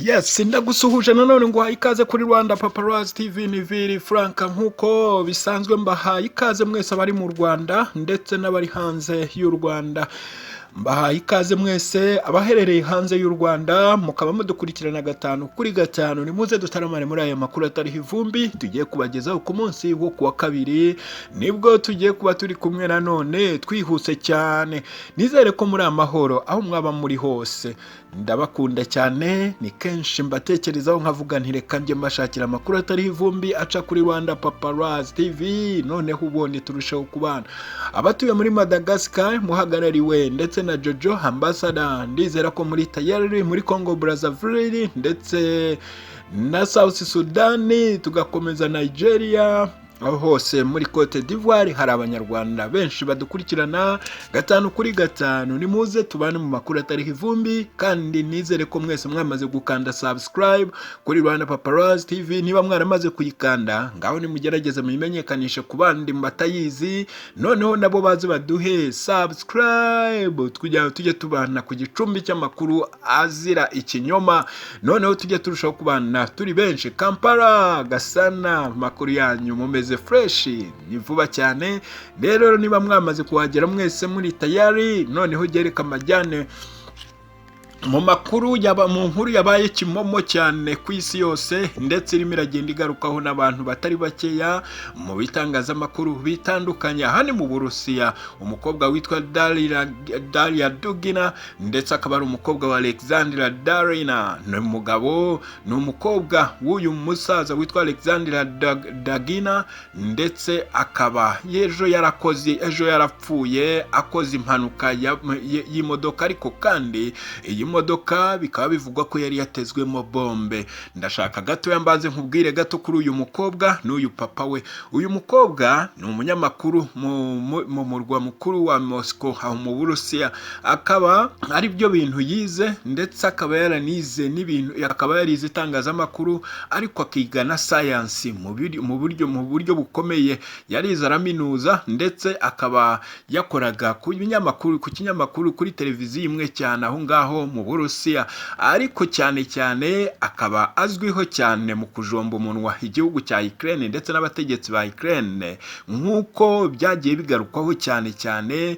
Yes, ndagusuhuje nanone ngo haye ikaze kuri Rwanda Paparazzi TV ni Vili Frank nkuko bisanzwe mbahaye ikaze mwese abari mu Rwanda ndetse n'abari hanze y'u Rwanda. Mbahaye ikaze mwese abaherereye hanze y'u Rwanda mukaba mudukurikirana gatanu kuri gatanu, ni muze dutaramane muri aya makuru atariho ivumbi tugiye kubagezaho ku munsi wo kuwa kabiri, nibwo tugiye kuba turi kumwe nanone twihuse cyane. Nizere ko muri amahoro aho mwaba muri hose. Ndabakunda cyane, ni kenshi mbatekerezaho nkavuga nti reka njye mbashakira amakuru atariho ivumbi aca kuri Rwanda Paparazzi TV, noneho ubone turushaho kubana. Abatuye muri Madagascar muhagarariwe ndetse na Jojo Ambassador, ndizera ko muri tayari muri Congo Brazzaville ndetse na South Sudan, tugakomeza Nigeria, aho hose muri Cote d'Ivoire hari abanyarwanda benshi badukurikirana gatanu kuri gatanu. Ni muze tubane mu makuru atariho ivumbi, kandi nizere ko mwese mwamaze gukanda subscribe kuri Rwanda Paparazzi TV. Niba mwaramaze kuyikanda ngaho nimugerageze muyimenyekanishe ku bandi batayizi, noneho nabo baze baduhe subscribe tujye tubana ku gicumbi cy'amakuru azira ikinyoma, noneho tujye turushaho kubana turi benshi. Kampala, Gasana, makuru yanyu mumeze fresh ni vuba cyane. Rero niba mwamaze kuhagera mwese muri tayari, noneho gereka amajyane mu makuru mu nkuru yabaye kimomo cyane ku isi yose, ndetse irimo iragenda igarukaho n'abantu batari bakeya mu bitangazamakuru bitandukanye. Hani mu Burusiya umukobwa witwa Daria Dugina, ndetse akaba ari umukobwa wa Alexandra Darina, ni umugabo ni umukobwa w'uyu musaza witwa Alexandra Dagina, ndetse akaba ejo yarapfuye akoze impanuka y'imodoka, ariko kandi iyi modoka bikaba bivugwa ko yari yatezwemo bombe. Ndashaka gato yambaze nkubwire gato kuri uyu mukobwa n'uyu papa we. Uyu mukobwa ni umunyamakuru mu murwa mukuru wa Moscow aho mu Burusiya, akaba ari byo bintu yize, ndetse akaba yaranize n'ibintu, akaba yarize itangazamakuru ariko akiga na science mu buryo bukomeye. Yarize araminuza, ndetse akaba yakoraga ku kinyamakuru kuri televiziyo imwe cyane aho ngaho mu Burusiya, ariko cyane cyane akaba azwiho cyane mu kujomba umunwa igihugu cya Ukraine ndetse n'abategetsi ba Ukraine, nk'uko byagiye bigarukwaho cyane cyane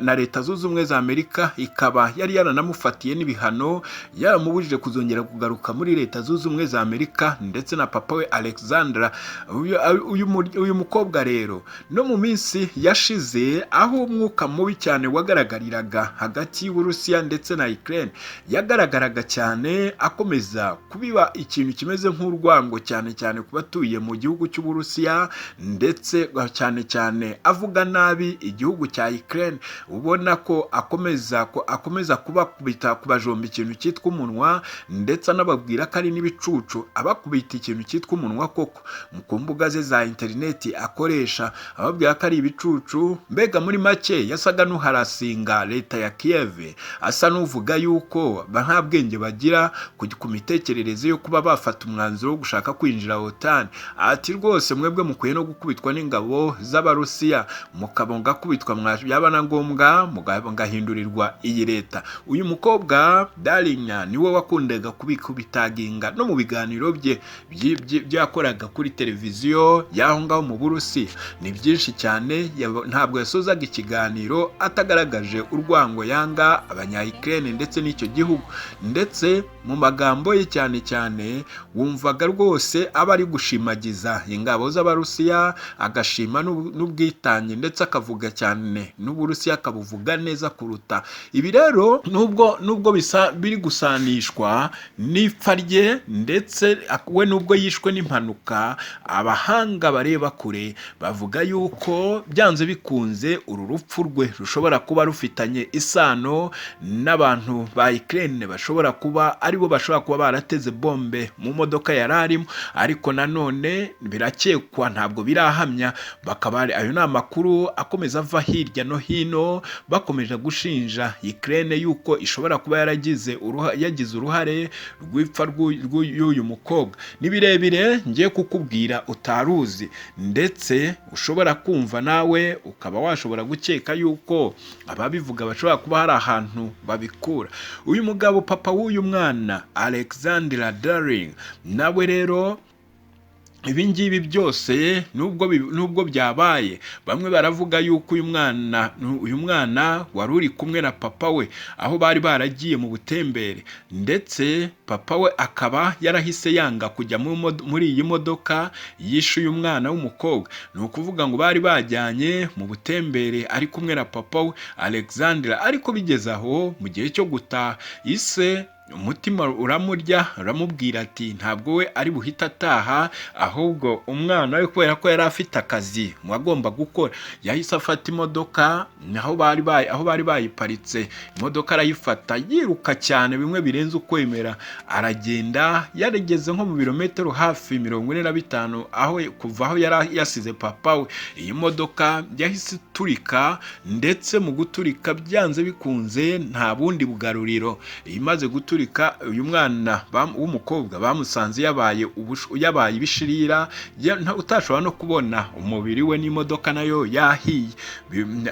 na Leta Zunze Ubumwe za Amerika. Ikaba yari yaranamufatiye n'ibihano, yaramubujije kuzongera kugaruka muri Leta Zunze Ubumwe za Amerika, ndetse na papa we Alexandra. Uyu mukobwa rero no mu minsi yashize, aho umwuka mubi cyane wagaragariraga hagati y'Uburusiya ndetse na Ukraine, yagaragaraga cyane akomeza kubiba ikintu kimeze nk'urwango cyane cyane ku batuye mu gihugu cy'Uburusiya, ndetse cyane cyane avuga nabi igihugu cya Ukraine. Ubona ko akomeza kubajomba ikintu cyitwa umunwa, ndetse anababwira ko ari n'ibicucu, abakubita ikintu cyitwa umunwa koko ku mbuga ze za interineti akoresha, ababwira ko ari ibicucu. Mbega muri make yasaga n'uharasinga leta ya Kiev, asa n'uvuga yuko nta bwenge bagira ku mitekerereze yo kuba bafata umwanzuro wo gushaka kwinjira OTAN. Ati rwose mwebwe mukwiye no gukubitwa n'ingabo z'Abarusiya, mukabonga kubitwa yaba na ngombwa mugahindurirwa iyi leta. Uyu mukobwa Darina niwe wakundaga kubitaginga no mu biganiro bye byakoraga kuri televiziyo y'aho ngaho mu Burusiya. Ni byinshi cyane, ntabwo yasozaga ikiganiro atagaragaje urwango yanga abanya-Ukraine ndetse n'icyo gihugu, ndetse mu magambo ye cyane cyane wumvaga rwose aba ari gushimagiza ingabo z'Abarusiya, agashima n'ubwitange, ndetse akavuga cyane n'Uburusiya akabuvuga neza kuruta. Ibi rero nubwo biri gusanishwa n'ipfa rye, ndetse we nubwo yishwe n'impanuka, abahanga bareba kure bavuga yuko byanze bikunze uru rupfu rwe rushobora kuba rufitanye isano n'abantu ba Ukraine bashobora kuba barateze bombe mu modoka yari arimo, ariko nanone birakekwa, ntabwo birahamya. Bakaba ayo ni amakuru akomeza ava hirya no hino, bakomeje gushinja Ukraine yuko ishobora kuba yagize uruhare rw'ipfa rw'uyu mukobwa. Ni birebire ngiye kukubwira utaruzi, ndetse ushobora kumva nawe ukaba washobora gukeka yuko ababivuga bashobora kuba hari ahantu babikura. matora. Uyu mugabo papa w'uyu mwana Alexandra Darling nawe rero ibi ngibi byose nubwo byabaye, bamwe baravuga yuko uyu mwana wari uri kumwe na papa we aho bari baragiye mu butembere, ndetse papa we akaba yarahise yanga kujya muri iyi modoka yishe uyu mwana w'umukobwa. Ni ukuvuga ngo bari bajyanye mu butembere ari kumwe na papa we Alexandra, ariko bigeze aho mu gihe cyo gutaha ise umutima uramurya, uramubwira ati ntabwo we ari buhite ataha, ahubwo umwana we kubera ko yari afite akazi agomba gukora, yahise afata imodoka aho bari bayiparitse, imodoka arayifata yiruka cyane bimwe birenze ukwemera, aragenda yarageze nko mu birometero hafi 45 kuva aho yari yasize papa we. Iyi modoka yahise iturika, ndetse mu guturika byanze bikunze nta bundi bugaruriro, imaze guturika uyu mwana w'umukobwa bamusanze yabaye ibishirira, utashobora no kubona umubiri we, n'imodoka nayo yahiye.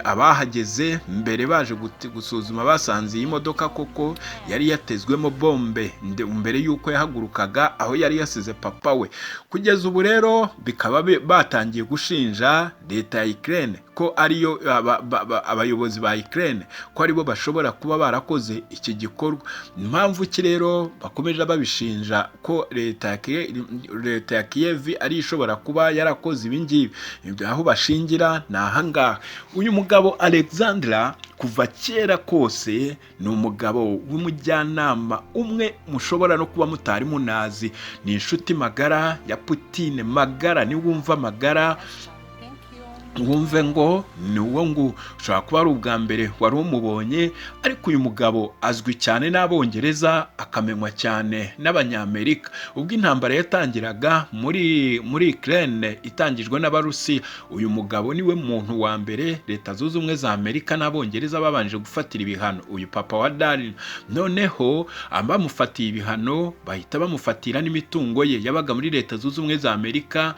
Abahageze mbere baje gusuzuma basanze iyi modoka koko yari yatezwemo bombe mbere y'uko yahagurukaga aho yari yasize papa we. Kugeza ubu rero bikaba batangiye gushinja leta ya Ukraine ko ariyo abayobozi ba Ukraine ko aribo bashobora kuba barakoze iki gikorwa. Impamvu ki rero bakomeje babishinja ko leta ya Kiev ari ishobora kuba yarakoze ibi ngibi, aho bashingira ni ahangaha. Uyu mugabo Alexandra kuva kera kose ni umugabo w'umujyanama umwe mushobora no kuba mutari munazi, ni inshuti magara ya Putin. Magara ni wumva magara wumve ngo ni uwo ngo ushobora kuba ari ubwa mbere wari umubonye, ariko uyu mugabo azwi cyane n'Abongereza, akamenywa cyane n'Abanyamerika. Ubwo intambara yatangiraga muri Ukraine itangijwe n'Abarusiya, uyu mugabo niwe muntu wa mbere Leta Zunze Ubumwe za Amerika n'Abongereza babanje gufatira ibihano uyu papa wa Darling. Noneho abamufatiye ibihano bahita bamufatira n'imitungo ye yabaga muri Leta Zunze Ubumwe za Amerika,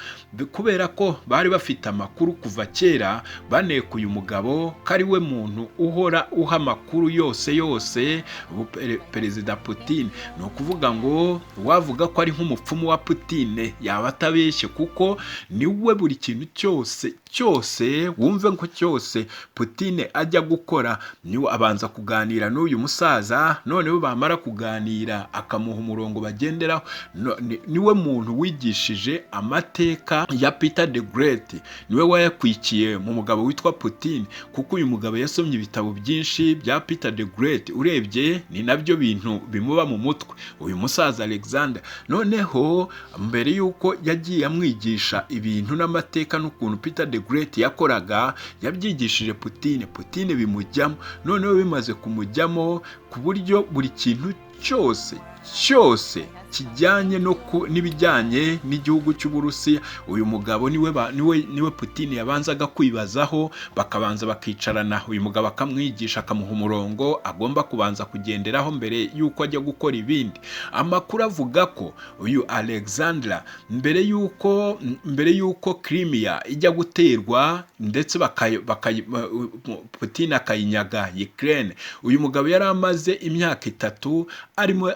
kubera ko bari bafite amakuru kuva kera banekuye umugabo ko ari we muntu uhora uha amakuru yose Perezida Putin. Ni ukuvuga ngo wavuga ko ari nk'umupfumu wa Putin yaba atabeshye, kuko niwe buri kintu cyose wumve ko cyose Putin ajya gukora niwe abanza kuganira n'uyu musaza, noneho bamara kuganira akamuha umurongo bagenderaho. Niwe muntu wigishije amateka ya Peter the Great, niwe wayakwikiye mu mugabo witwa Putin, kuko uyu mugabo yasomye ibitabo byinshi bya Peter the Great, urebye ni nabyo bintu bimuba mu mutwe uyu musaza Alexander. Noneho mbere yuko yagiye amwigisha ibintu n'amateka n'ukuntu Peter the Great yakoraga, yabyigishije Putin bimujyamo. Noneho bimaze kumujyamo ku buryo buri kintu cyose kijyanye n'ibijyanye n'igihugu cy'Uburusiya, uyu mugabo niwe Putin yabanzaga kwibazaho, bakabanza bakicarana, uyu mugabo akamwigisha, akamuha umurongo agomba kubanza kugenderaho mbere yuko ajya gukora ibindi. Amakuru avuga ko uyu Alexandra mbere yuko Crimea ijya guterwa ndetse Putin akayinyaga Ukraine, uyu mugabo yari amaze imyaka 3 arimo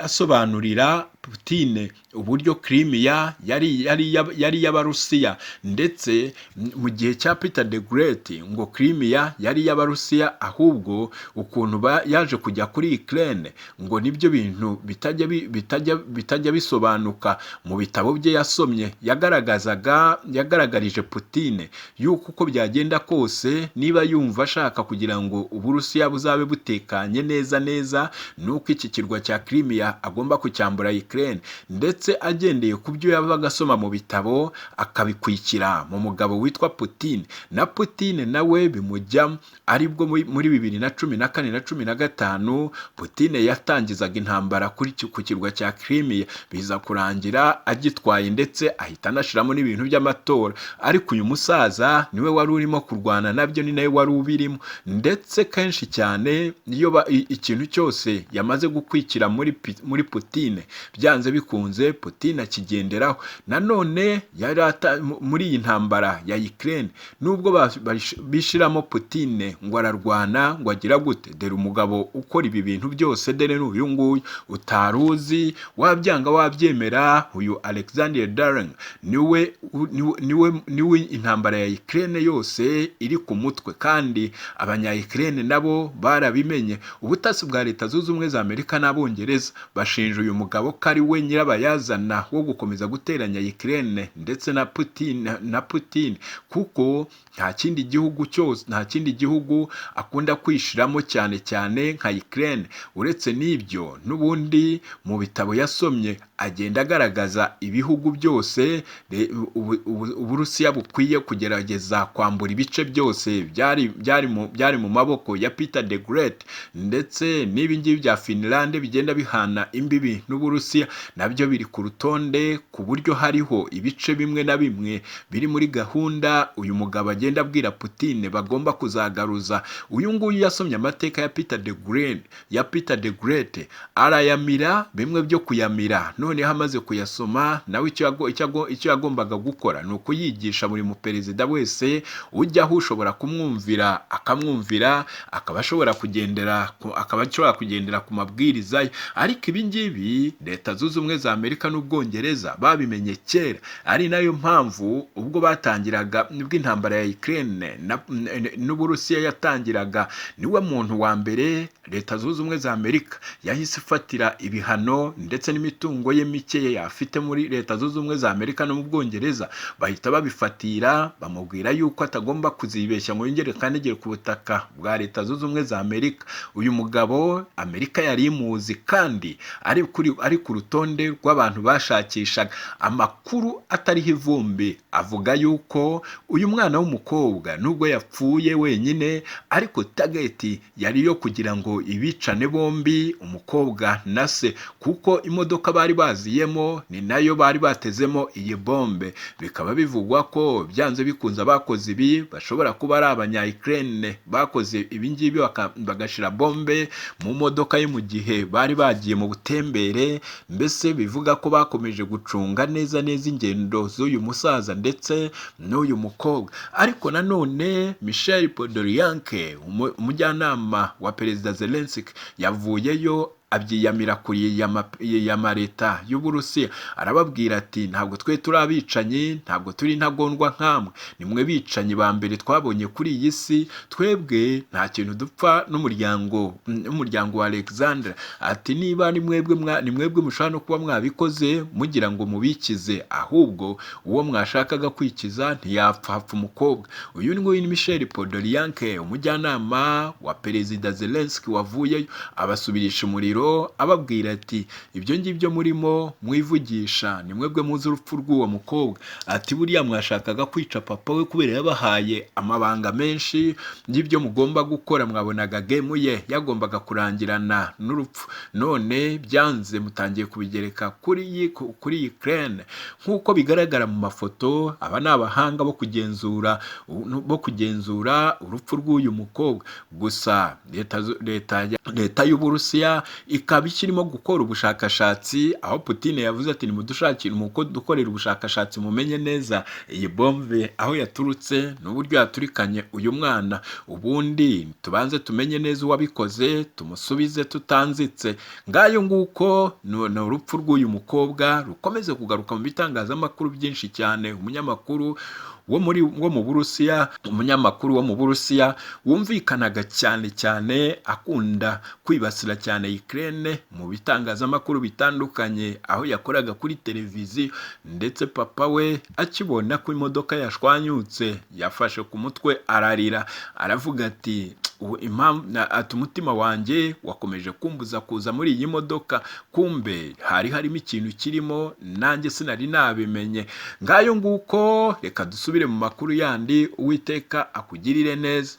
asobanurira Putin uburyo Crimea yari y'Abarusiya, ndetse mu gihe cya Peter the Great ngo Crimea yari y'Abarusiya, ahubwo ukuntu yaje kujya kuri Ukraine ngo nibyo bintu bitajya bisobanuka. Mu bitabo bye yasomye yagaragarije Putin yuko uko byagenda kose, niba yumva ashaka kugira ngo Uburusiya buzabe butekanye neza, nuko iki kirwa cya Crimea agomba kucyambura Ukraine, ndetse agendeye ku byo yabaga asoma mu bitabo akabikwikira mu mugabo witwa Putin. Na Putin nawe bimujyamo, aribwo muri 2014 na 2015 Putin yatangizaga intambara ku kirwa cya Crimea, biza kurangira agitwaye, ndetse ahita anashiramo n'ibintu by'amatora. Ariko uyu musaza niwe wari urimo kurwana nabyo, ni nawe wari ubirimo, ndetse kenshi cyane iyo ikintu cyose yamaze gukwikira muri muri Putin, byanze bikunze Putin akigenderaho. Nanone muri iyi ntambara ya Ukraine, nubwo bishiramo Putin ngo ararwana ngo agira gute, dore umugabo ukora ibi bintu byose, dore n'uyu nguyu utaruzi, wabyanga wabyemera, uyu Alexander Darling niwe intambara ya Ukraine yose iri ku mutwe, kandi abanya-Ukraine nabo barabimenye. Ubutasi bwa Leta Zunze Ubumwe za Amerika n'Abongereza bashinja uyu mugabo ko ari we nyirabayazana wo gukomeza guteranya Ukraine ndetse na Putin, kuko nta kindi gihugu akunda kwishiramo cyane cyane nka Ukraine. Uretse n'ibyo, n'ubundi mu bitabo yasomye agenda agaragaza ibihugu byose Uburusiya bukwiye kugerageza kwambura ibice byose byari mu maboko ya Peter the Great, ndetse n'ibi ngibi bya Finland bigenda bihana imbibi n'Uburusiya nabyo biri ku rutonde, ku buryo hariho ibice bimwe na bimwe biri muri gahunda uyu mugabo agenda abwira Putin bagomba kuzagaruza. Uyu nguyu yasomye amateka ya Peter the Great arayamira bimwe byo kuyamira, noneho amaze kuyasoma nawe icyo yagombaga gukora ni ukuyigisha buri muperezida wese ujyaho ushobora kumwumvira akamwumvira, akaba ashobora kugendera ku mabwiriza ye. Ariko ibi ngibi Leta Zunze Ubumwe za Amerika n'Ubwongereza babimenye kera, ari nayo mpamvu ubwo batangiraga intambara ya Ukraine n'Uburusiya yatangiraga, niwe muntu wa mbere Leta Zunze Ubumwe za Amerika yahise ifatira ibihano, ndetse n'imitungo ye mike yafite muri Leta Zunze Ubumwe za Amerika no mu Bwongereza bahita babifatira, bamubwira yuko atagomba kuzibeshya ngo yongere kanegere ku butaka bwa Leta Zunze Ubumwe za Amerika. Uyu mugabo Amerika yari imuzi, kandi ari ku rutonde rw'abantu bashakishaga amakuru atariho ivumbi. Avuga yuko uyu mwana w'umukobwa nubwo yapfuye wenyine, ariko target yari yo kugira ngo ibicane bombi, umukobwa na se, kuko imodoka bari baziyemo ni nayo bari batezemo iyi bombe. Bikaba bivugwa ko byanze bikunze abakoze ibi bashobora kuba ari abanya-Ukraine bakoze ibi ngibi, bagashira bombe mu modoka ye mu gihe bari bagiye mu butembere. Mbese bivuga ko bakomeje gucunga neza ingendo z'uyu musaza ndetse n'uyu mukobwa. Ariko nanone Michel Podolyak, umujyanama wa Perezida Zelensky, yavuyeyo abyiyamira kuri ya Leta y'Uburusiya, arababwira ati ntabwo twe turi abicanyi, ntabwo turi ntagondwa nkamwe, nimwe bicanyi ba mbere twabonye kuri iyi si, twebwe nta kintu dupfa n'umuryango wa Alexander. Ati niba ni mwebwe mushobora no kuba mwabikoze mugira ngo mubikize, ahubwo uwo mwashakaga kwikiza ntiyapfa, hapfa umukobwa. Uyu nguyu ni Michel Podolyak, umujyanama wa Perezida Zelensky, wavuyeyo abasubirisha umuriro, ababwira ati ibyo ngibyo murimo mwivugisha ni mwebwe muzi urupfu rw'uwo mukobwa. Ati buriya mwashakaga kwica papa we kubera yabahaye amabanga menshi y'ibyo mugomba gukora, mwabonaga game ye yagombaga kurangirana n'urupfu, none byanze mutangiye kubigereka kuri Ukraine. Nk'uko bigaragara mu mafoto, aba ni abahanga bo kugenzura urupfu rw'uyu mukobwa. Gusa leta y'Uburusiya ikaba ikirimo gukora ubushakashatsi, aho Putin yavuze ati nimudushakire dukorera ubushakashatsi mumenye neza iyi bombe aho yaturutse n'uburyo yaturikanye uyu mwana, ubundi tubanze tumenye neza uwabikoze tumusubize tutanzitse. Ngayo nguko ni urupfu rw'uyu mukobwa rukomeze kugaruka mu bitangazamakuru byinshi cyane. Umunyamakuru wo mu Burusiya wumvikanaga cyane akunda kwibasira cyane Ukraine mu bitangazamakuru bitandukanye, aho yakoraga kuri televiziyo, ndetse papa we akibona ko imodoka yashwanyutse yafashe ku mutwe ararira, aravuga ati umutima wanjye wakomeje kumbuza kuza muri iyi modoka, kumbe harimo ikintu kirimo nanjye sinari nabimenye. Ngayo nguko, reka dusubire mu makuru yandi. Uwiteka akugirire neza.